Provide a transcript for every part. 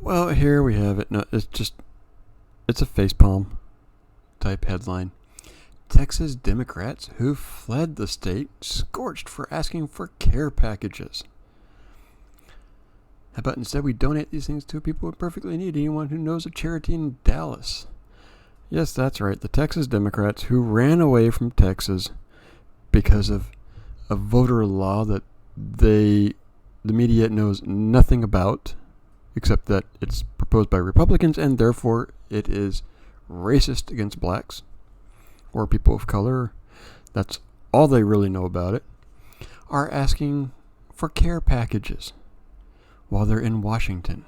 Well, here we have it. No, it's a facepalm type headline. Texas Democrats who fled the state scorched for asking for care packages. How about instead we donate these things to people who perfectly need anyone who knows a charity in Dallas? Yes, that's right. The Texas Democrats who ran away from Texas because of a voter law that the media knows nothing about, except that it's proposed by Republicans and therefore it is racist against blacks or people of color. That's all they really know about it. Are asking for care packages while they're in Washington.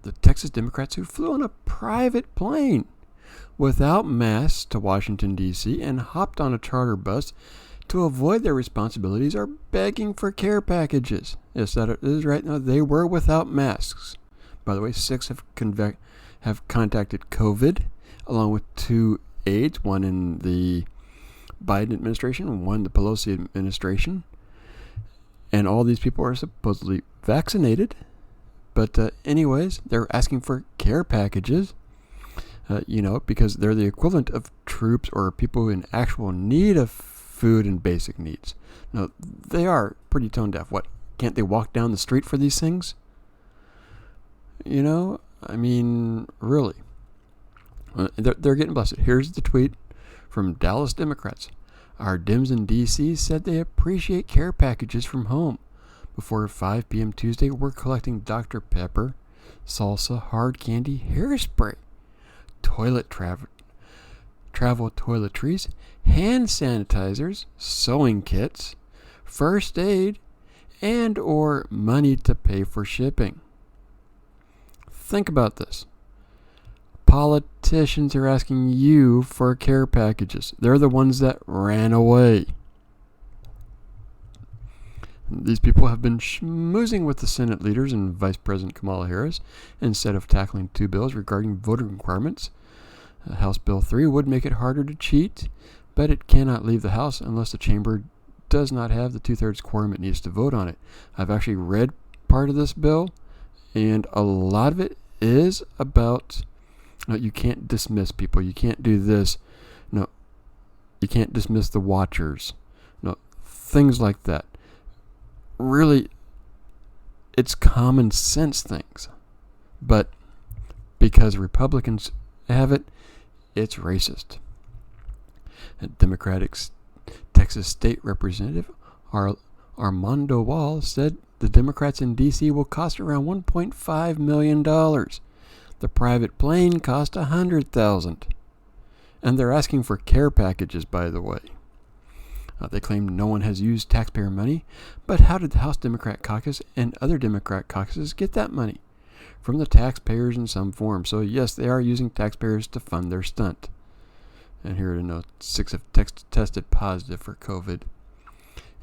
The Texas Democrats who flew on a private plane without masks to Washington, D.C. and hopped on a charter bus to avoid their responsibilities are begging for care packages. Yes, that is right. Now, they were without masks. By the way, 6 have contacted COVID, along with 2 aides, one in the Biden administration and one in the Pelosi administration. And all these people are supposedly vaccinated. But anyways, they're asking for care packages, because they're the equivalent of troops or people in actual need of food and basic needs. Now, they are pretty tone deaf. What, can't they walk down the street for these things? Really. They're getting busted. Here's the tweet from Dallas Democrats. Our Dems in D.C. said they appreciate care packages from home. Before 5 p.m. Tuesday, we're collecting Dr. Pepper, salsa, hard candy, hairspray, toilet travel toiletries, hand sanitizers, sewing kits, first aid, and or money to pay for shipping. Think about this. Politicians are asking you for care packages. They're the ones that ran away. These people have been schmoozing with the Senate leaders and Vice President Kamala Harris instead of tackling 2 bills regarding voting requirements. House Bill 3 would make it harder to cheat, but it cannot leave the House unless the chamber does not have the 2/3 quorum it needs to vote on it. I've actually read part of this bill, and a lot of it is about you can't dismiss people. You can't do this. No, you can't dismiss the watchers. No, things like that. Really, it's common sense things. But because Republicans have it, it's racist. A Democratic Texas State Representative Armando Wall said the Democrats in D.C. will cost around $1.5 million. The private plane cost $100,000. And they're asking for care packages, by the way. They claim no one has used taxpayer money, but how did the House Democrat Caucus and other Democrat caucuses get that money? From the taxpayers in some form. So yes, they are using taxpayers to fund their stunt. And here to know 6 have tested positive for COVID.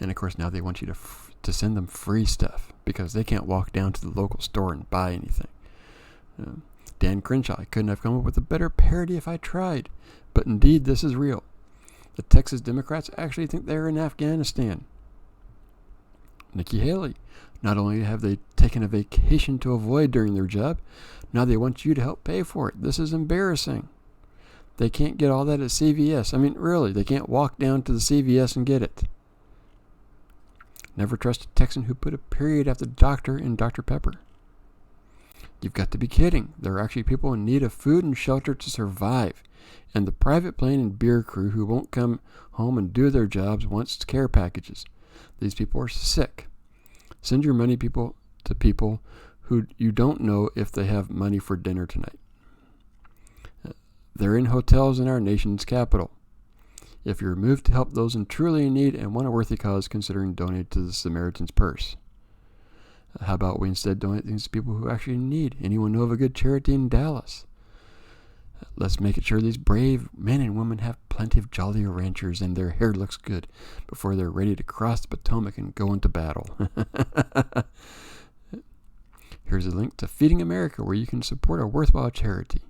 And of course now they want you to send them free stuff because they can't walk down to the local store and buy anything. Dan Crenshaw, I couldn't have come up with a better parody if I tried. But indeed, this is real. The Texas Democrats actually think they're in Afghanistan. Nikki Haley, not only have they taken a vacation to avoid during their job, now they want you to help pay for it. This is embarrassing. They can't get all that at CVS. Really, they can't walk down to the CVS and get it. Never trust a Texan who put a period after doctor in Dr. Pepper. You've got to be kidding. There are actually people in need of food and shelter to survive. And the private plane and beer crew who won't come home and do their jobs wants care packages. These people are sick. Send your money to people who you don't know if they have money for dinner tonight. They're in hotels in our nation's capital. If you're moved to help those in truly in need and want a worthy cause, considering donating to the Samaritan's Purse. How about we instead donate things to people who actually need? Anyone know of a good charity in Dallas? Let's make it sure these brave men and women have plenty of Jolly Ranchers and their hair looks good before they're ready to cross the Potomac and go into battle. Here's a link to Feeding America where you can support a worthwhile charity,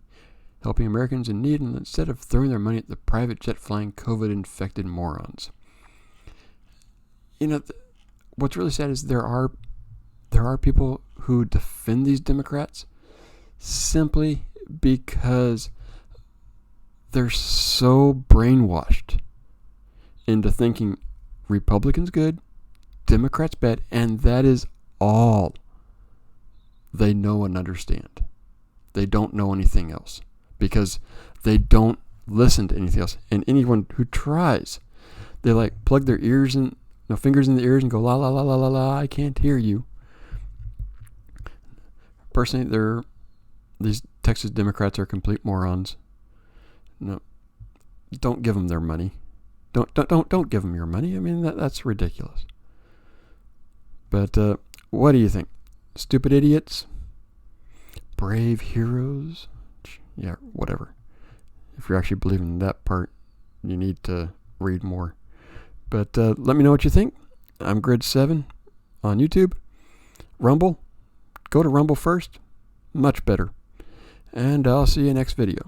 helping Americans in need instead of throwing their money at the private jet flying COVID-infected morons. What's really sad is there are people who defend these Democrats simply because they're so brainwashed into thinking Republicans good, Democrats bad, and that is all they know and understand. They don't know anything else because they don't listen to anything else. And anyone who tries, they like plug their ears in, fingers in the ears and go la la la la la la. I can't hear you. Personally, these Texas Democrats are complete morons. No, don't give them their money. Don't give them your money. I mean that's ridiculous. But what do you think? Stupid idiots? Brave heroes? Yeah, whatever. If you're actually believing in that part, you need to read more. But let me know what you think. I'm Grid7 on YouTube. Rumble. Go to Rumble first. Much better. And I'll see you next video.